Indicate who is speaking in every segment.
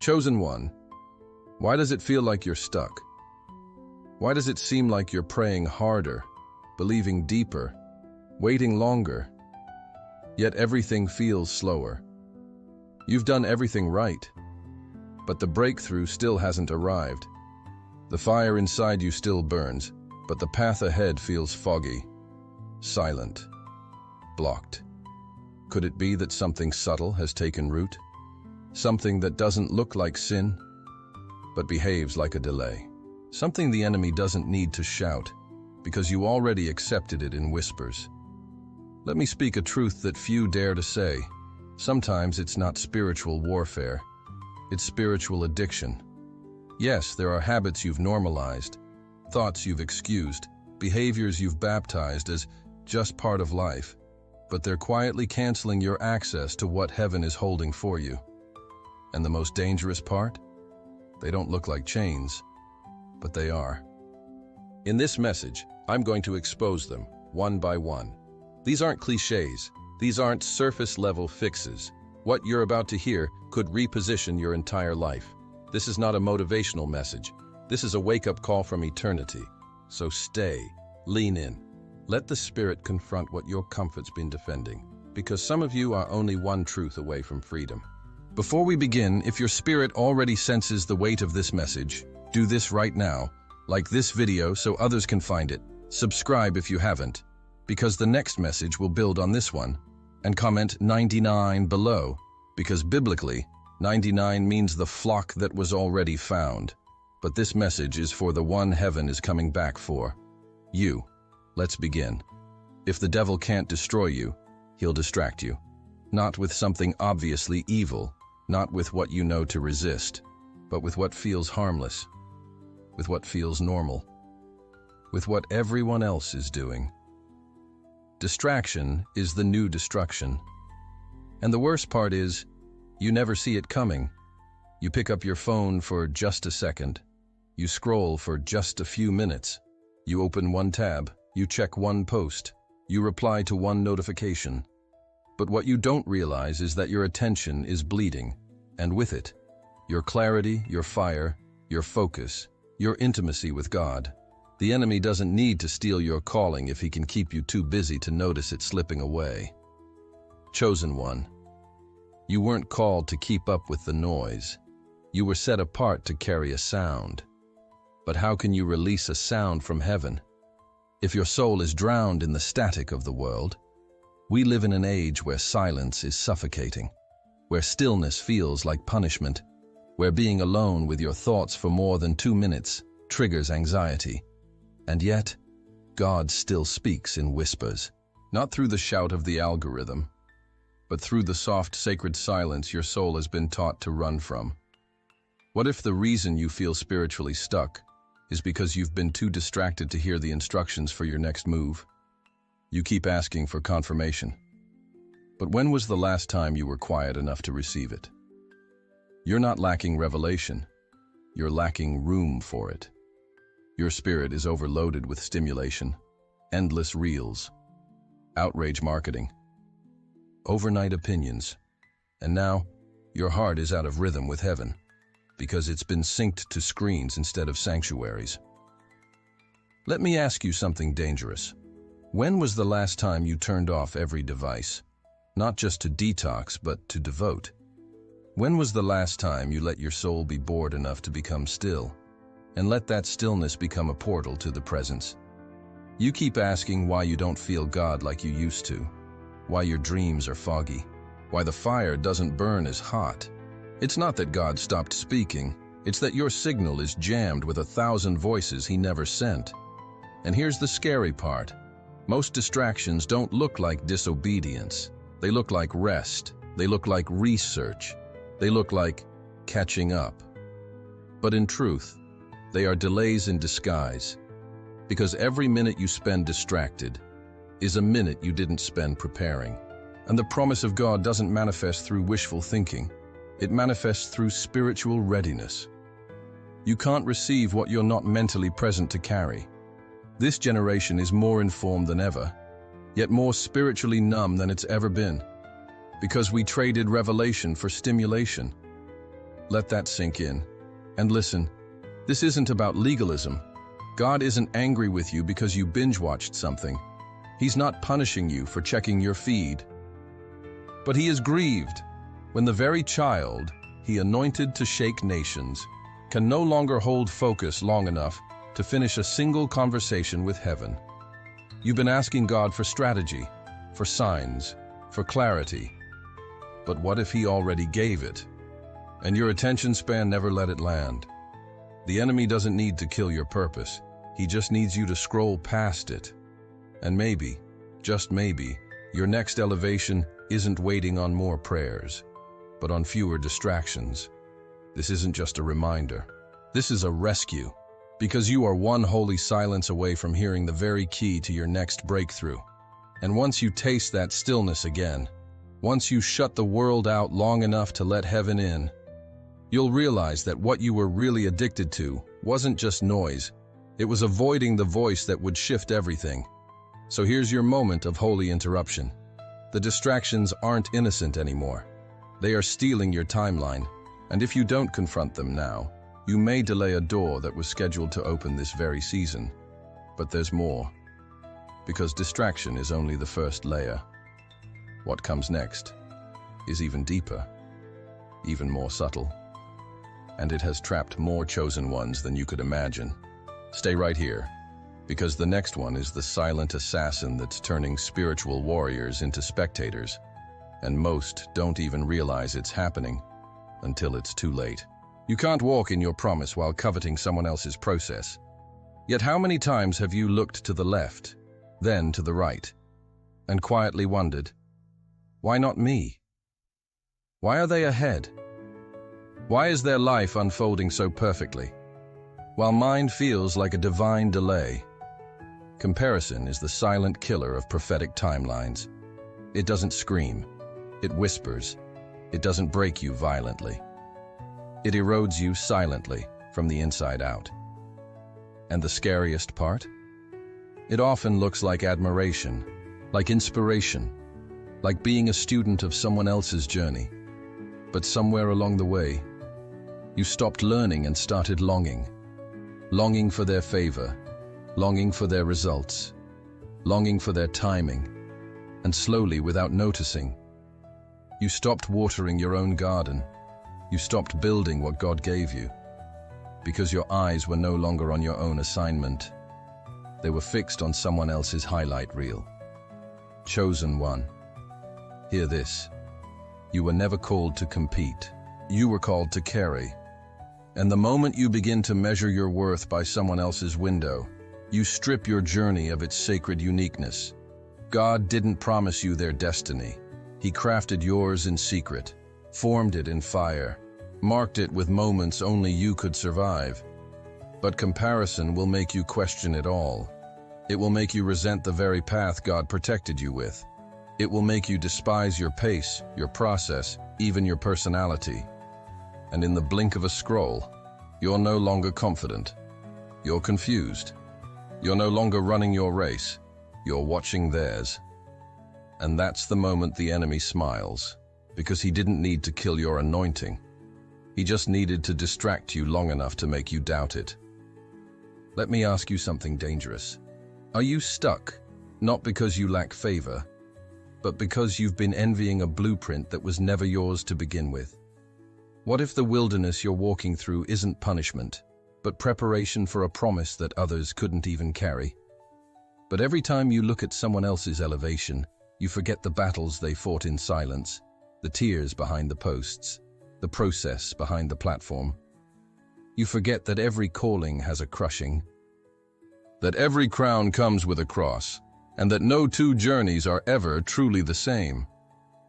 Speaker 1: Chosen one, why does it feel like you're stuck? Why does it seem like you're praying harder, believing deeper, waiting longer, yet everything feels slower? You've done everything right, but the breakthrough still hasn't arrived. The fire inside you still burns, but the path ahead feels foggy, silent, blocked. Could it be that something subtle has taken root? Something that doesn't look like sin, but behaves like a delay. Something the enemy doesn't need to shout, because you already accepted it in whispers. Let me speak a truth that few dare to say. Sometimes it's not spiritual warfare, it's spiritual addiction. Yes, there are habits you've normalized, thoughts you've excused, behaviors you've baptized as just part of life, but they're quietly canceling your access to what heaven is holding for you. And the most dangerous part? They don't look like chains, but they are. In this message, I'm going to expose them, one by one. These aren't cliches. These aren't surface-level fixes. What you're about to hear could reposition your entire life. This is not a motivational message. This is a wake-up call from eternity. So stay, lean in. Let the Spirit confront what your comfort's been defending, because some of you are only one truth away from freedom. Before we begin, if your spirit already senses the weight of this message, do this right now. Like this video so others can find it. Subscribe if you haven't, because the next message will build on this one. And comment 99 below, because biblically, 99 means the flock that was already found. But this message is for the one heaven is coming back for. You. Let's begin. If the devil can't destroy you, he'll distract you. Not with something obviously evil, not with what you know to resist, but with what feels harmless, with what feels normal, with what everyone else is doing. Distraction is the new destruction. And the worst part is, you never see it coming. You pick up your phone for just a second. You scroll for just a few minutes. You open one tab. You check one post. You reply to one notification. But what you don't realize is that your attention is bleeding, and with it, your clarity, your fire, your focus, your intimacy with God. The enemy doesn't need to steal your calling if he can keep you too busy to notice it slipping away. Chosen one, you weren't called to keep up with the noise. You were set apart to carry a sound. But how can you release a sound from heaven if your soul is drowned in the static of the world? We live in an age where silence is suffocating, where stillness feels like punishment, where being alone with your thoughts for more than 2 minutes triggers anxiety. And yet, God still speaks in whispers, not through the shout of the algorithm, but through the soft, sacred silence your soul has been taught to run from. What if the reason you feel spiritually stuck is because you've been too distracted to hear the instructions for your next move? You keep asking for confirmation. But when was the last time you were quiet enough to receive it? You're not lacking revelation. You're lacking room for it. Your spirit is overloaded with stimulation, endless reels, outrage marketing, overnight opinions, and now your heart is out of rhythm with heaven because it's been synced to screens instead of sanctuaries. Let me ask you something dangerous. When was the last time you turned off every device, not just to detox, but to devote? When was the last time you let your soul be bored enough to become still, and let that stillness become a portal to the presence? You keep asking why you don't feel God like you used to, why your dreams are foggy, why the fire doesn't burn as hot. It's not that God stopped speaking, it's that your signal is jammed with 1,000 voices he never sent. And here's the scary part. Most distractions don't look like disobedience. They look like rest. They look like research. They look like catching up. But in truth, they are delays in disguise. Because every minute you spend distracted is a minute you didn't spend preparing. And the promise of God doesn't manifest through wishful thinking. It manifests through spiritual readiness. You can't receive what you're not mentally present to carry. This generation is more informed than ever, yet more spiritually numb than it's ever been, because we traded revelation for stimulation. Let that sink in. And listen, this isn't about legalism. God isn't angry with you because you binge-watched something. He's not punishing you for checking your feed. But he is grieved when the very child he anointed to shake nations can no longer hold focus long enough to finish a single conversation with heaven. You've been asking God for strategy, for signs, for clarity. But what if he already gave it? And your attention span never let it land. The enemy doesn't need to kill your purpose. He just needs you to scroll past it. And maybe, just maybe, your next elevation isn't waiting on more prayers, but on fewer distractions. This isn't just a reminder. This is a rescue, because you are one holy silence away from hearing the very key to your next breakthrough. And once you taste that stillness again, once you shut the world out long enough to let heaven in, you'll realize that what you were really addicted to wasn't just noise. It was avoiding the voice that would shift everything. So here's your moment of holy interruption. The distractions aren't innocent anymore. They are stealing your timeline, and if you don't confront them now, you may delay a door that was scheduled to open this very season. But there's more, because distraction is only the first layer. What comes next is even deeper, even more subtle, and it has trapped more chosen ones than you could imagine. Stay right here, because the next one is the silent assassin that's turning spiritual warriors into spectators, and most don't even realize it's happening until it's too late. You can't walk in your promise while coveting someone else's process. Yet how many times have you looked to the left, then to the right, and quietly wondered, why not me? Why are they ahead? Why is their life unfolding so perfectly, while mine feels like a divine delay? Comparison is the silent killer of prophetic timelines. It doesn't scream, it whispers. It doesn't break you violently. It erodes you silently from the inside out. And the scariest part? It often looks like admiration, like inspiration, like being a student of someone else's journey. But somewhere along the way, you stopped learning and started longing. Longing for their favor, longing for their results, longing for their timing. And slowly, without noticing, you stopped watering your own garden. You stopped building what God gave you, because your eyes were no longer on your own assignment. They were fixed on someone else's highlight reel. Chosen one. Hear this. You were never called to compete. You were called to carry. And the moment you begin to measure your worth by someone else's window, you strip your journey of its sacred uniqueness. God didn't promise you their destiny. He crafted yours in secret, formed it in fire, marked it with moments only you could survive. But comparison will make you question it all. It will make you resent the very path God protected you with. It will make you despise your pace, your process, even your personality. And in the blink of a scroll, you're no longer confident. You're confused. You're no longer running your race. You're watching theirs. And that's the moment the enemy smiles, because he didn't need to kill your anointing. He just needed to distract you long enough to make you doubt it. Let me ask you something dangerous. Are you stuck, not because you lack favor, but because you've been envying a blueprint that was never yours to begin with? What if the wilderness you're walking through isn't punishment, but preparation for a promise that others couldn't even carry? But every time you look at someone else's elevation, you forget the battles they fought in silence, the tears behind the posts, the process behind the platform. You forget that every calling has a crushing, that every crown comes with a cross, and that no two journeys are ever truly the same.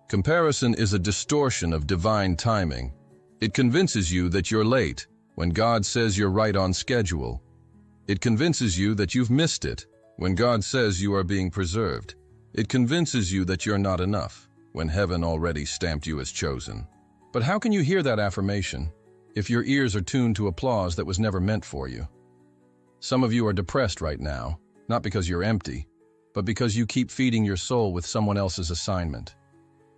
Speaker 1: Comparison is a distortion of divine timing. It convinces you that you're late when God says you're right on schedule. It convinces you that you've missed it when God says you are being preserved. It convinces you that you're not enough when heaven already stamped you as chosen. But how can you hear that affirmation if your ears are tuned to applause that was never meant for you? Some of you are depressed right now, not because you're empty, but because you keep feeding your soul with someone else's assignment.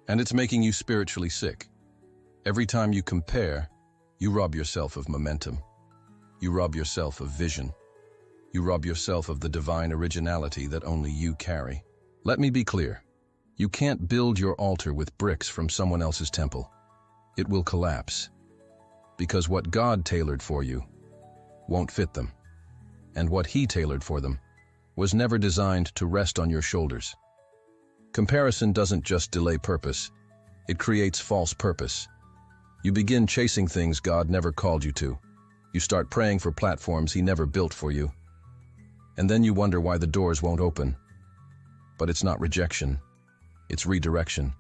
Speaker 1: And it's making you spiritually sick. Every time you compare, You rob yourself of momentum. You rob yourself of vision. You rob yourself of the divine originality that only you carry. Let me be clear. You can't build your altar with bricks from someone else's temple. It will collapse. Because what God tailored for you won't fit them. And what He tailored for them was never designed to rest on your shoulders. Comparison doesn't just delay purpose. It creates false purpose. You begin chasing things God never called you to. You start praying for platforms He never built for you. And then you wonder why the doors won't open. But it's not rejection. It's redirection.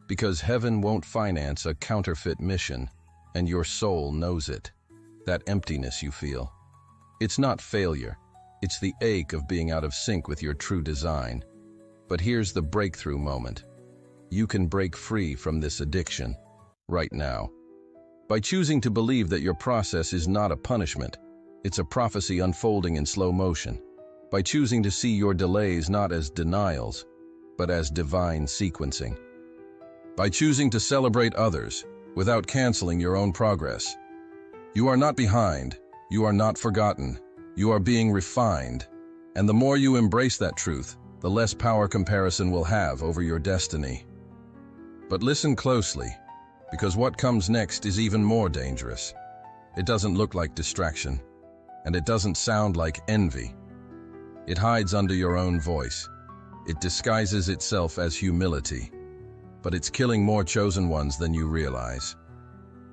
Speaker 1: Because heaven won't finance a counterfeit mission, and your soul knows it. That emptiness you feel. It's not failure. It's the ache of being out of sync with your true design. But here's the breakthrough moment. You can break free from this addiction right now. By choosing to believe that your process is not a punishment, it's a prophecy unfolding in slow motion. By choosing to see your delays not as denials, but as divine sequencing. By choosing to celebrate others without canceling your own progress. You are not behind. You are not forgotten. You are being refined. And the more you embrace that truth, the less power comparison will have over your destiny. But listen closely, because what comes next is even more dangerous. It doesn't look like distraction, and it doesn't sound like envy. It hides under your own voice. It disguises itself as humility, but it's killing more chosen ones than you realize.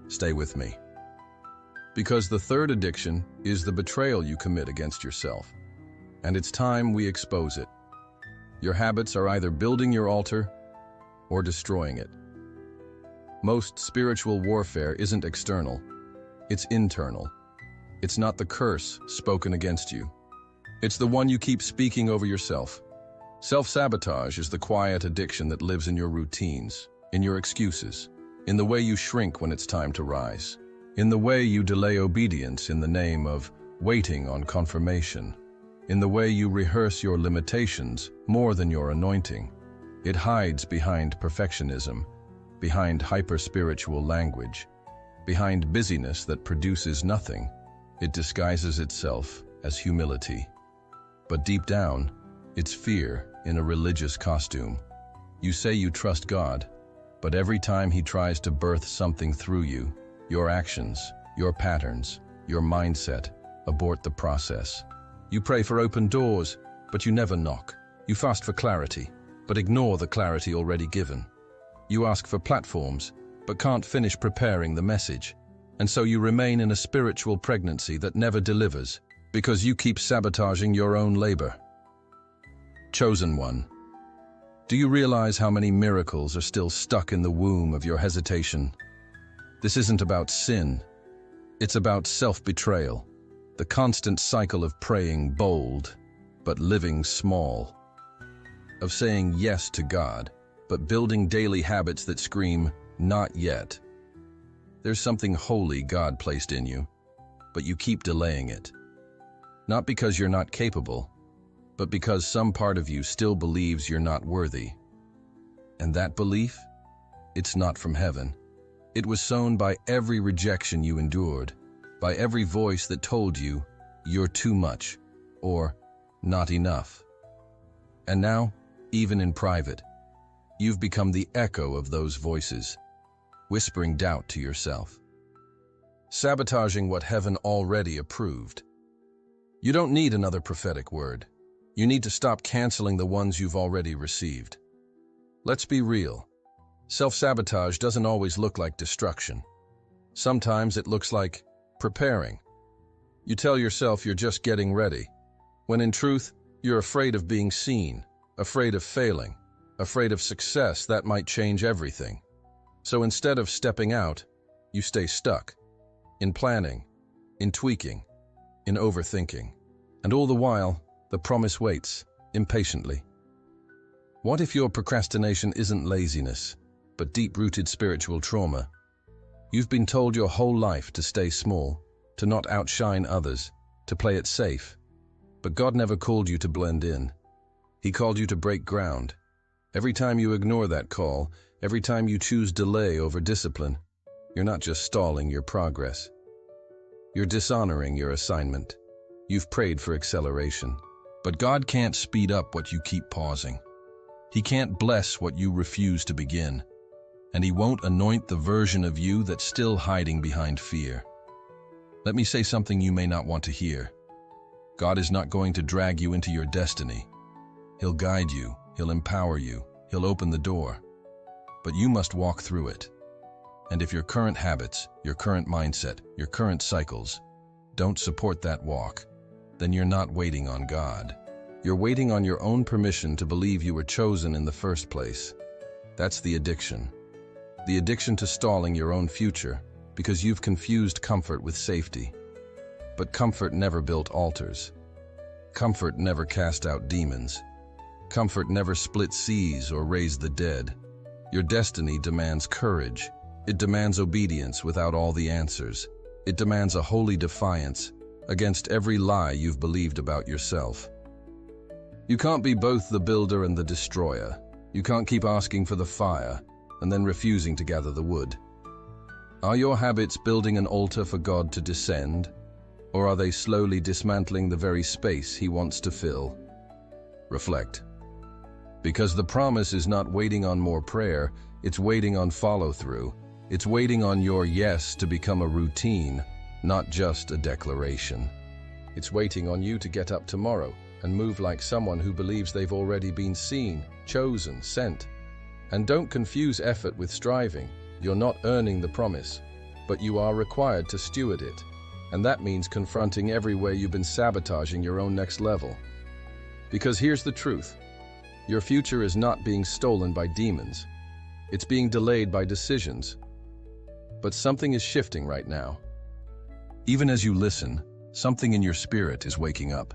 Speaker 1: Stay with me. Because the third addiction is the betrayal you commit against yourself, and it's time we expose it. Your habits are either building your altar or destroying it. Most spiritual warfare isn't external, it's internal. It's not the curse spoken against you. It's the one you keep speaking over yourself. Self-sabotage is the quiet addiction that lives in your routines, in your excuses, in the way you shrink when it's time to rise, in the way you delay obedience in the name of waiting on confirmation, in the way you rehearse your limitations more than your anointing. It hides behind perfectionism, behind hyper-spiritual language, behind busyness that produces nothing. It disguises itself as humility. But deep down, it's fear in a religious costume. You say you trust God, but every time He tries to birth something through you, your actions, your patterns, your mindset abort the process. You pray for open doors, but you never knock. You fast for clarity, but ignore the clarity already given. You ask for platforms, but can't finish preparing the message. And so you remain in a spiritual pregnancy that never delivers, because you keep sabotaging your own labor. Chosen one, do you realize how many miracles are still stuck in the womb of your hesitation? This isn't about sin. It's about self-betrayal, the constant cycle of praying bold, but living small, of saying yes to God, but building daily habits that scream, not yet. There's something holy God placed in you, but you keep delaying it. Not because you're not capable, but because some part of you still believes you're not worthy. And that belief? It's not from heaven. It was sown by every rejection you endured, by every voice that told you you're too much or not enough. And now, even in private, you've become the echo of those voices, whispering doubt to yourself, sabotaging what heaven already approved. You don't need another prophetic word. You need to stop canceling the ones you've already received. Let's be real. Self-sabotage doesn't always look like destruction. Sometimes it looks like preparing. You tell yourself you're just getting ready, when in truth, you're afraid of being seen, afraid of failing, afraid of success that might change everything. So instead of stepping out, you stay stuck, in planning, in tweaking, in overthinking. And all the while, the promise waits, impatiently. What if your procrastination isn't laziness, but deep-rooted spiritual trauma? You've been told your whole life to stay small, to not outshine others, to play it safe. But God never called you to blend in. He called you to break ground. Every time you ignore that call, every time you choose delay over discipline, You're not just stalling your progress. You're dishonoring your assignment. You've prayed for acceleration. But God can't speed up what you keep pausing. He can't bless what you refuse to begin. And He won't anoint the version of you that's still hiding behind fear. Let me say something you may not want to hear. God is not going to drag you into your destiny. He'll guide you, He'll empower you, He'll open the door. But you must walk through it. And if your current habits, your current mindset, your current cycles don't support that walk, then you're not waiting on God. You're waiting on your own permission to believe you were chosen in the first place. That's the addiction. The addiction to stalling your own future because you've confused comfort with safety. But comfort never built altars. Comfort never cast out demons. Comfort never split seas or raised the dead. Your destiny demands courage. It demands obedience without all the answers. It demands a holy defiance against every lie you've believed about yourself. You can't be both the builder and the destroyer. You can't keep asking for the fire and then refusing to gather the wood. Are your habits building an altar for God to descend, or are they slowly dismantling the very space He wants to fill? Reflect. Because the promise is not waiting on more prayer, it's waiting on follow-through. It's waiting on your yes to become a routine, not just a declaration. It's waiting on you to get up tomorrow and move like someone who believes they've already been seen, chosen, sent. And don't confuse effort with striving. You're not earning the promise, but you are required to steward it. And that means confronting every way you've been sabotaging your own next level. Because here's the truth. Your future is not being stolen by demons. It's being delayed by decisions. But something is shifting right now. Even as you listen, something in your spirit is waking up.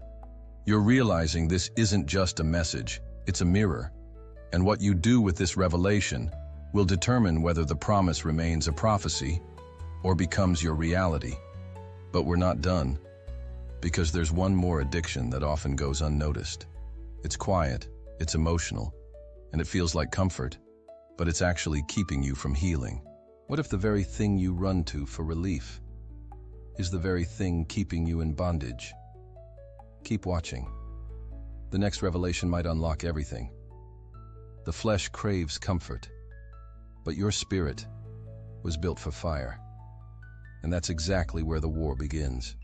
Speaker 1: You're realizing this isn't just a message, it's a mirror. And what you do with this revelation will determine whether the promise remains a prophecy or becomes your reality. But we're not done, because there's one more addiction that often goes unnoticed. It's quiet, it's emotional, and it feels like comfort, but it's actually keeping you from healing. What if the very thing you run to for relief is the very thing keeping you in bondage? Keep watching. The next revelation might unlock everything. The flesh craves comfort, but your spirit was built for fire. And that's exactly where the war begins.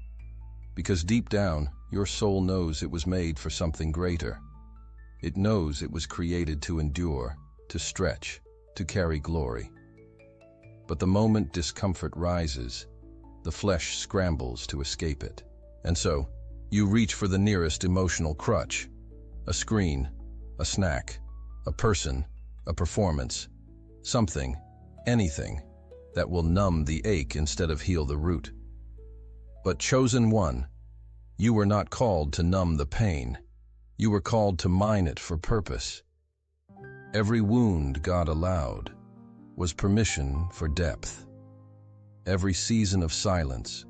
Speaker 1: Because deep down, your soul knows it was made for something greater. It knows it was created to endure, to stretch, to carry glory. But the moment discomfort rises, the flesh scrambles to escape it. And so, you reach for the nearest emotional crutch. A screen, a snack, a person, a performance, something, anything that will numb the ache instead of heal the root. But chosen one, you were not called to numb the pain. You were called to mine it for purpose. Every wound God allowed was permission for depth. Every season of silence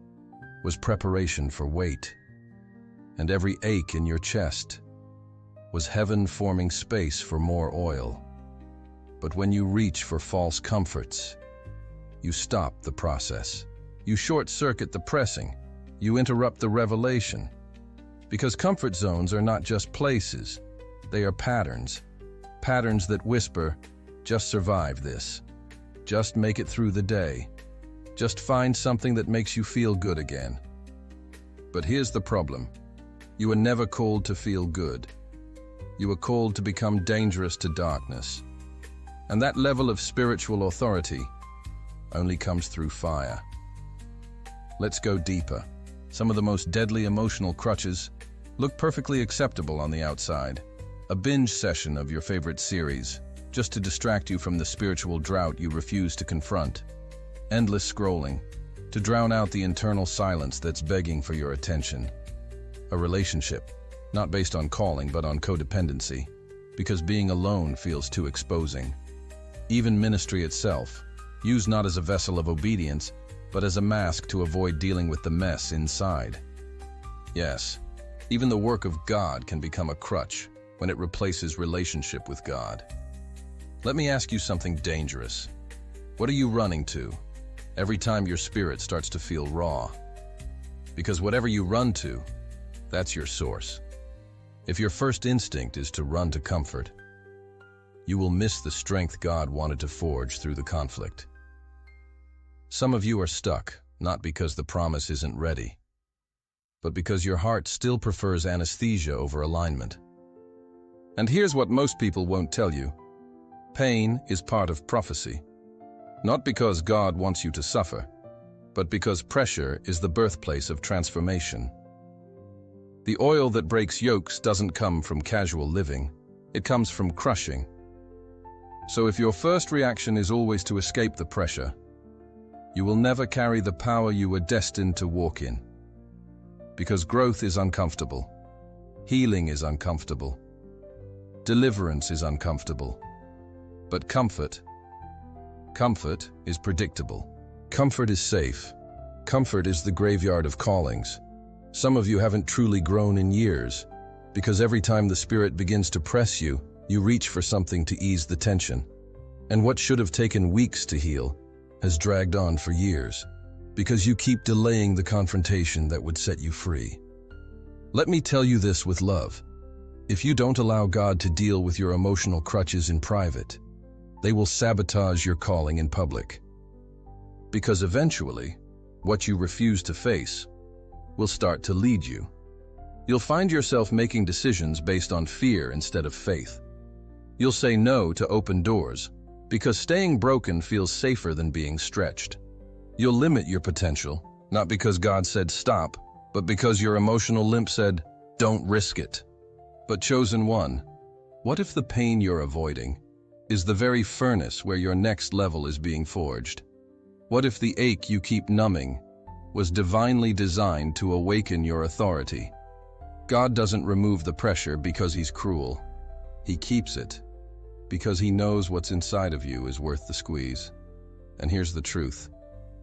Speaker 1: was preparation for weight. And every ache in your chest was heaven forming space for more oil. But when you reach for false comforts, you stop the process. You short-circuit the pressing. You interrupt the revelation. Because comfort zones are not just places, they are patterns. Patterns that whisper, just survive this. Just make it through the day. Just find something that makes you feel good again. But here's the problem. You were never called to feel good. You were called to become dangerous to darkness. And that level of spiritual authority only comes through fire. Let's go deeper. Some of the most deadly emotional crutches look perfectly acceptable on the outside. A binge session of your favorite series, just to distract you from the spiritual drought you refuse to confront. Endless scrolling, to drown out the internal silence that's begging for your attention. A relationship, not based on calling but on codependency, because being alone feels too exposing. Even ministry itself, used not as a vessel of obedience, but as a mask to avoid dealing with the mess inside. Yes, even the work of God can become a crutch when it replaces relationship with God. Let me ask you something dangerous. What are you running to? every time your spirit starts to feel raw. Because whatever you run to, that's your source. If your first instinct is to run to comfort, you will miss the strength God wanted to forge through the conflict. Some of you are stuck, not because the promise isn't ready, but because your heart still prefers anesthesia over alignment. And here's what most people won't tell you. Pain is part of prophecy. Not because God wants you to suffer, but because pressure is the birthplace of transformation. The oil that breaks yokes doesn't come from casual living, it comes from crushing. So if your first reaction is always to escape the pressure, you will never carry the power you were destined to walk in. Because growth is uncomfortable, healing is uncomfortable, deliverance is uncomfortable, but comfort is predictable. Comfort is safe. Comfort is the graveyard of callings. Some of you haven't truly grown in years, because every time the Spirit begins to press you, you reach for something to ease the tension. And what should have taken weeks to heal has dragged on for years, because you keep delaying the confrontation that would set you free. Let me tell you this with love. If you don't allow God to deal with your emotional crutches in private, they will sabotage your calling in public. Because eventually, what you refuse to face will start to lead you. You'll find yourself making decisions based on fear instead of faith. You'll say no to open doors, because staying broken feels safer than being stretched. You'll limit your potential, not because God said stop, but because your emotional limp said, don't risk it. But chosen one, what if the pain you're avoiding is the very furnace where your next level is being forged? What if the ache you keep numbing was divinely designed to awaken your authority? God doesn't remove the pressure because he's cruel. He keeps it because he knows what's inside of you is worth the squeeze. And here's the truth.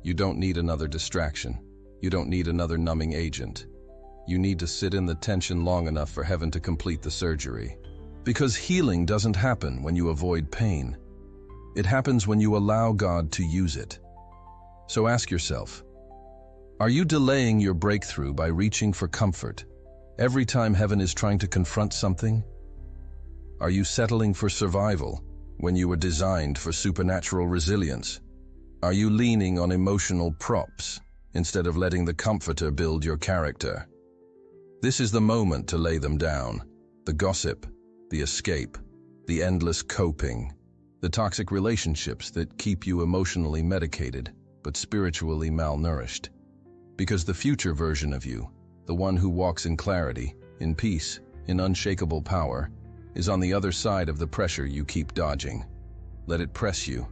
Speaker 1: You don't need another distraction. You don't need another numbing agent. You need to sit in the tension long enough for heaven to complete the surgery. Because healing doesn't happen when you avoid pain. It happens when you allow God to use it. So ask yourself, are you delaying your breakthrough by reaching for comfort every time heaven is trying to confront something? Are you settling for survival when you were designed for supernatural resilience? Are you leaning on emotional props instead of letting the comforter build your character? This is the moment to lay them down. The gossip, the escape, the endless coping, the toxic relationships that keep you emotionally medicated but spiritually malnourished. Because the future version of you, the one who walks in clarity, in peace, in unshakable power, is on the other side of the pressure you keep dodging. Let it press you.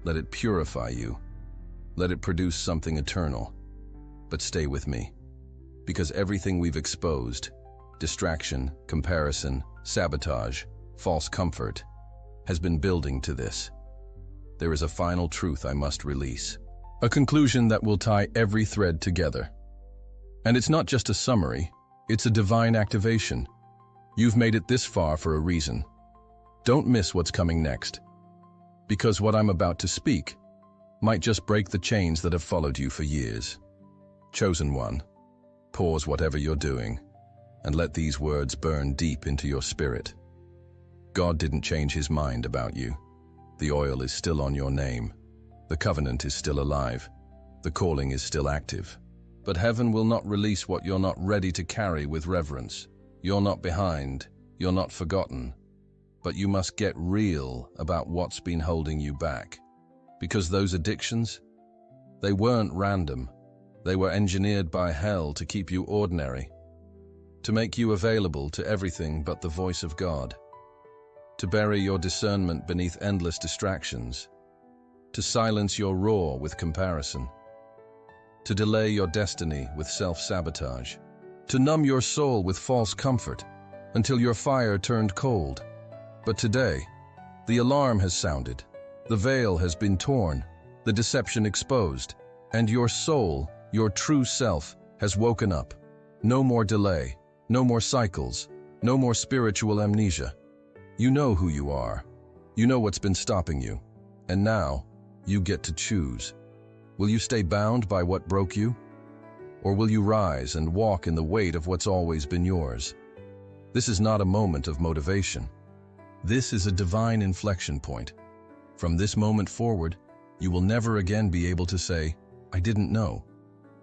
Speaker 1: Let it purify you. Let it produce something eternal. But stay with me. Because everything we've exposed, distraction, comparison, sabotage, false comfort, has been building to this. There is a final truth I must release. A conclusion that will tie every thread together. And it's not just a summary, it's a divine activation. You've made it this far for a reason. Don't miss what's coming next. Because what I'm about to speak might just break the chains that have followed you for years. Chosen one, pause whatever you're doing and let these words burn deep into your spirit. God didn't change his mind about you. The oil is still on your name. The covenant is still alive. The calling is still active. But heaven will not release what you're not ready to carry with reverence. You're not behind. You're not forgotten. But you must get real about what's been holding you back. Because those addictions, they weren't random. They were engineered by hell to keep you ordinary. To make you available to everything but the voice of God. To bury your discernment beneath endless distractions. To silence your roar with comparison. To delay your destiny with self-sabotage. To numb your soul with false comfort until your fire turned cold. But today, the alarm has sounded. The veil has been torn, the deception exposed, and your soul, your true self, has woken up. No more delay, no more cycles, no more spiritual amnesia. You know who you are. You know what's been stopping you. And now, you get to choose. Will you stay bound by what broke you? Or will you rise and walk in the weight of what's always been yours? This is not a moment of motivation. This is a divine inflection point. From this moment forward, you will never again be able to say, "I didn't know,"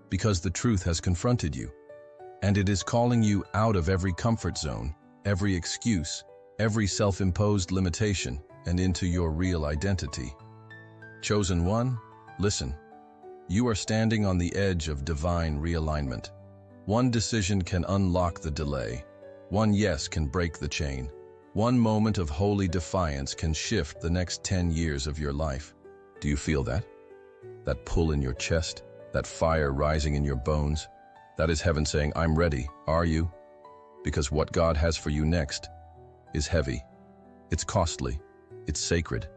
Speaker 1: because the truth has confronted you, and it is calling you out of every comfort zone, every excuse, every self-imposed limitation, and into your real identity. Chosen one, listen. You are standing on the edge of divine realignment. One decision can unlock the delay. One yes can break the chain. One moment of holy defiance can shift the next 10 years of your life. Do you feel that? That pull in your chest? That fire rising in your bones? That is heaven saying, "I'm ready." Are you? Because what God has for you next is heavy. It's costly. It's sacred.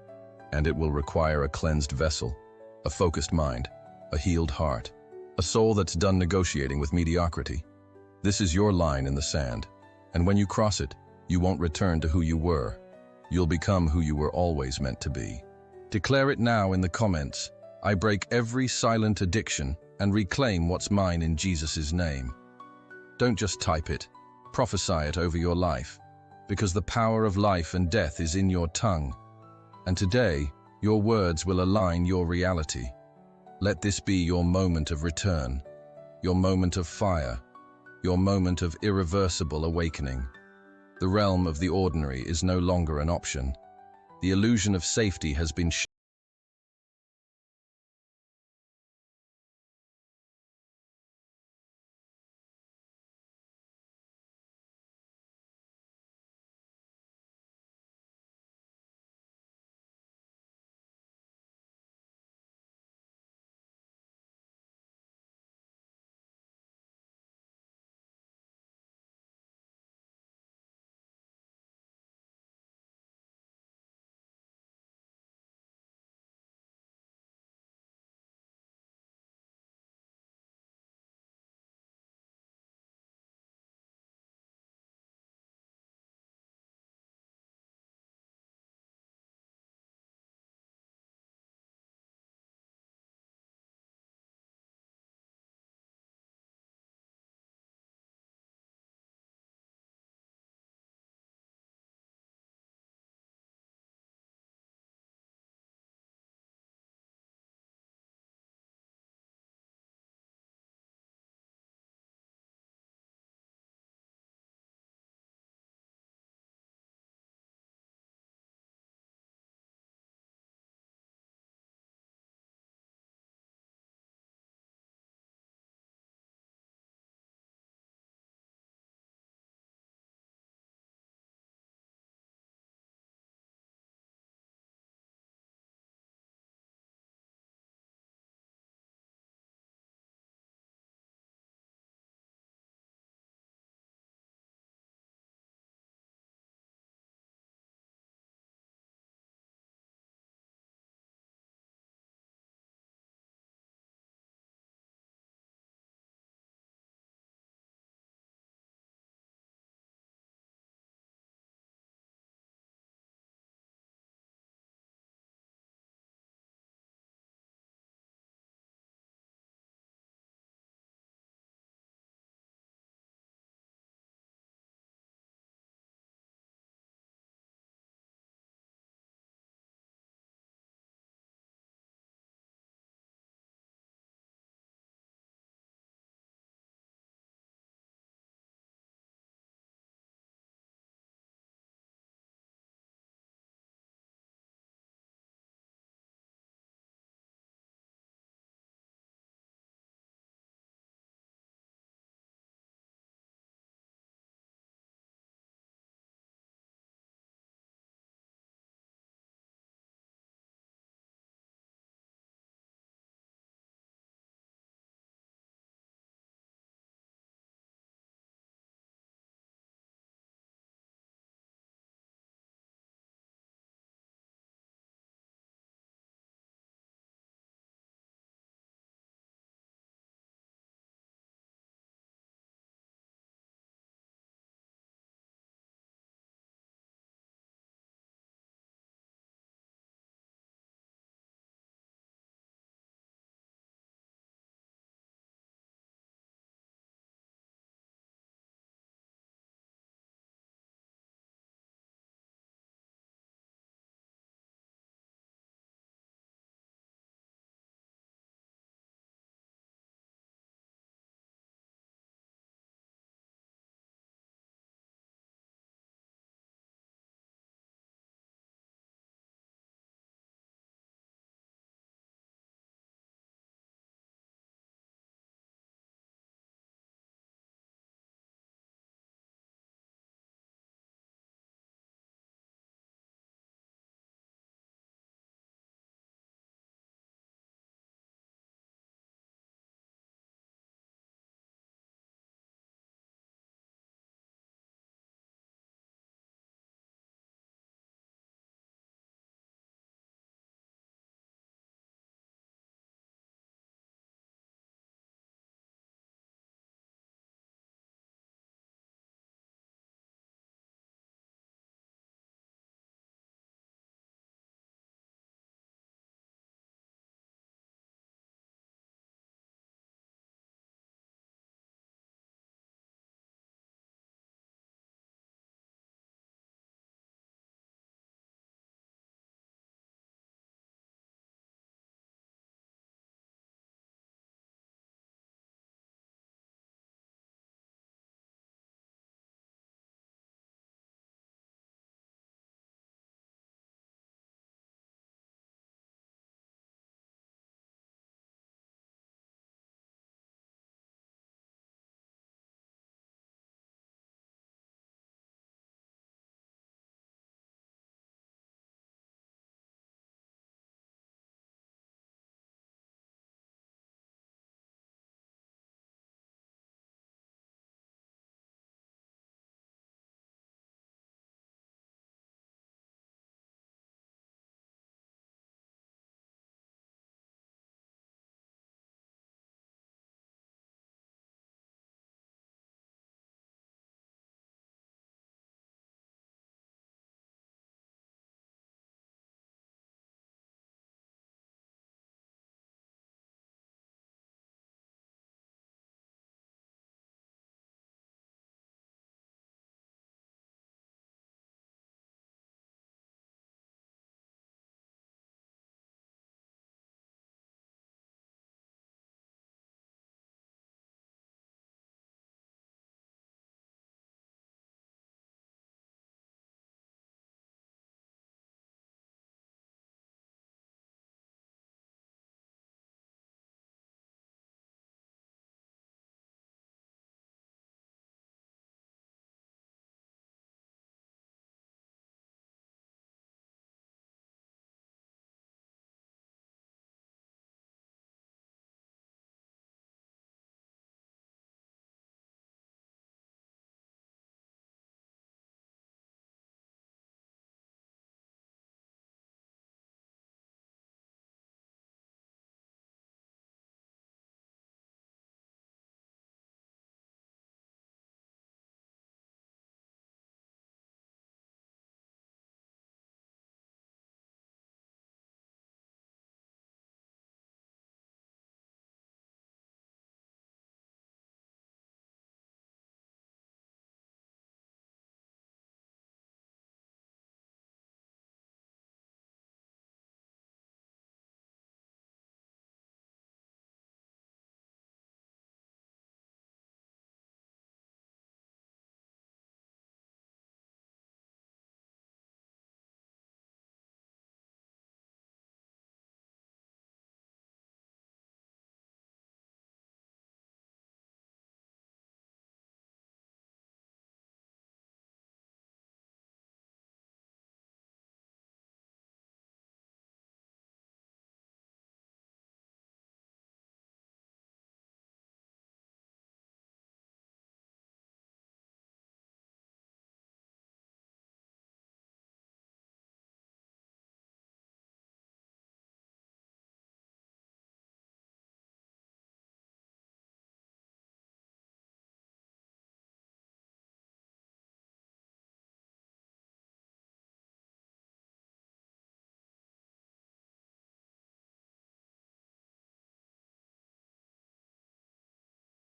Speaker 1: And it will require a cleansed vessel, a focused mind, a healed heart, a soul that's done negotiating with mediocrity. This is your line in the sand. And when you cross it, you won't return to who you were. You'll become who you were always meant to be. Declare it now in the comments. I break every silent addiction and reclaim what's mine in Jesus' name. Don't just type it. Prophesy it over your life, because the power of life and death is in your tongue. And today, your words will align your reality. Let this be your moment of return, your moment of fire, your moment of irreversible awakening. The realm of the ordinary is no longer an option. The illusion of safety has been